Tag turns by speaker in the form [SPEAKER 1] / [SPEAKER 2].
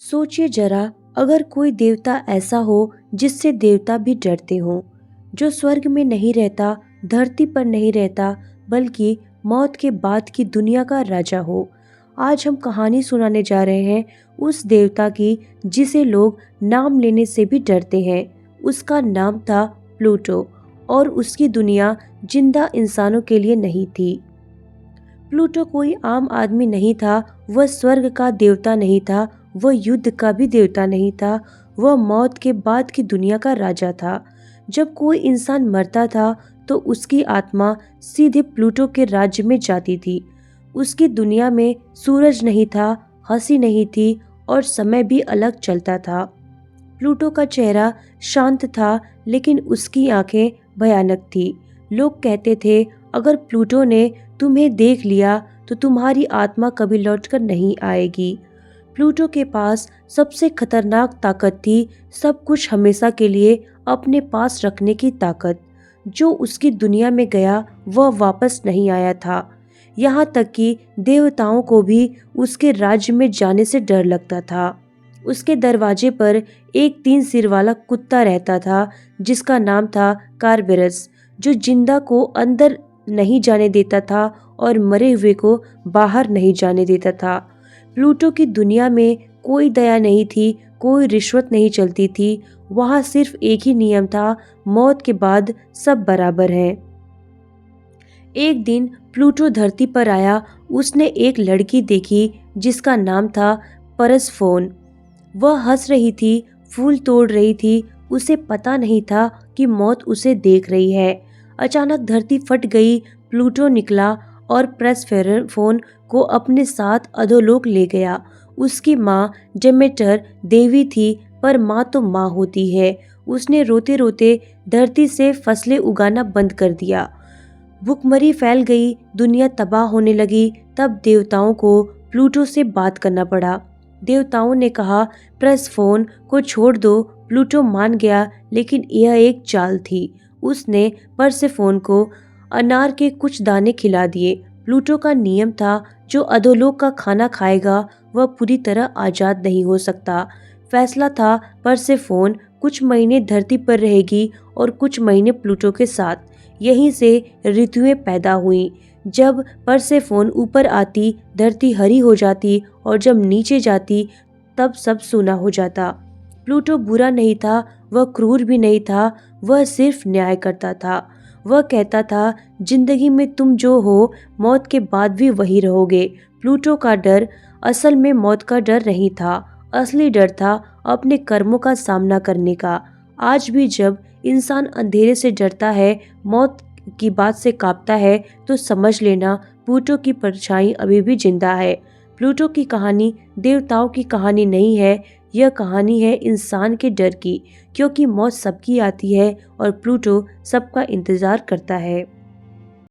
[SPEAKER 1] सोचिए जरा, अगर कोई देवता ऐसा हो जिससे देवता भी डरते हों, जो स्वर्ग में नहीं रहता, धरती पर नहीं रहता, बल्कि मौत के बाद की दुनिया का राजा हो। आज हम कहानी सुनाने जा रहे हैं उस देवता की जिसे लोग नाम लेने से भी डरते हैं। उसका नाम था प्लूटो, और उसकी दुनिया जिंदा इंसानों के लिए नहीं थी। प्लूटो कोई आम आदमी नहीं था। वह स्वर्ग का देवता नहीं था, वह युद्ध का भी देवता नहीं था, वह मौत के बाद की दुनिया का राजा था। जब कोई इंसान मरता था तो उसकी आत्मा सीधे प्लूटो के राज्य में जाती थी। उसकी दुनिया में सूरज नहीं था, हंसी नहीं थी, और समय भी अलग चलता था। प्लूटो का चेहरा शांत था, लेकिन उसकी आंखें भयानक थी। लोग कहते थे, अगर प्लूटो ने तुम्हें देख लिया तो तुम्हारी आत्मा कभी लौटकर नहीं आएगी। प्लूटो के पास सबसे खतरनाक ताकत थी, सब कुछ हमेशा के लिए अपने पास रखने की ताकत। जो उसकी दुनिया में गया वह वापस नहीं आया था। यहाँ तक कि देवताओं को भी उसके राज्य में जाने से डर लगता था। उसके दरवाजे पर एक 3 सिर वाला कुत्ता रहता था, जिसका नाम था कारबेरस, जो जिंदा को अंदर नहीं जाने देता था और मरे हुए को बाहर नहीं जाने देता था। प्लूटो की दुनिया में कोई दया नहीं थी, कोई रिश्वत नहीं चलती थी। वहाँ सिर्फ एक ही नियम था, मौत के बाद सब बराबर हैं। एक दिन प्लूटो धरती पर आया। उसने एक लड़की देखी जिसका नाम था परसफोन। वह हंस रही थी, फूल तोड़ रही थी। उसे पता नहीं था कि मौत उसे देख रही है। अचानक धरती फट गई। प्लूटो निकला और परसेफोन को अपने साथ अधोलोक ले गया। उसकी माँ डेमेटर देवी थी, पर माँ तो माँ होती है। उसने रोते रोते धरती से फसलें उगाना बंद कर दिया। भुखमरी फैल गई, दुनिया तबाह होने लगी। तब देवताओं को प्लूटो से बात करना पड़ा। देवताओं ने कहा, परसेफोन को छोड़ दो। प्लूटो मान गया, लेकिन यह एक चाल थी। उसने परसेफोन को अनार के कुछ दाने खिला दिए। प्लूटो का नियम था, जो अधोलोक का खाना खाएगा वह पूरी तरह आजाद नहीं हो सकता। फैसला था, परसेफोन कुछ महीने धरती पर रहेगी और कुछ महीने प्लूटो के साथ। यहीं से ऋतुएं पैदा हुई। जब परसेफोन ऊपर आती, धरती हरी हो जाती, और जब नीचे जाती तब सब सूना हो जाता। प्लूटो बुरा नहीं था, वह क्रूर भी नहीं था, वह सिर्फ न्याय करता था। वह कहता था, जिंदगी में तुम जो हो, मौत के बाद भी वही रहोगे। प्लूटो का डर असल में मौत का डर नहीं था। असली डर था अपने कर्मों का सामना करने का। आज भी जब इंसान अंधेरे से डरता है, मौत की बात से कांपता है, तो समझ लेना प्लूटो की परछाई अभी भी जिंदा है। प्लूटो की कहानी देवताओं की कहानी नहीं है, यह कहानी है इंसान के डर की, क्योंकि मौत सबकी आती है और प्लूटो सबका इंतजार करता है।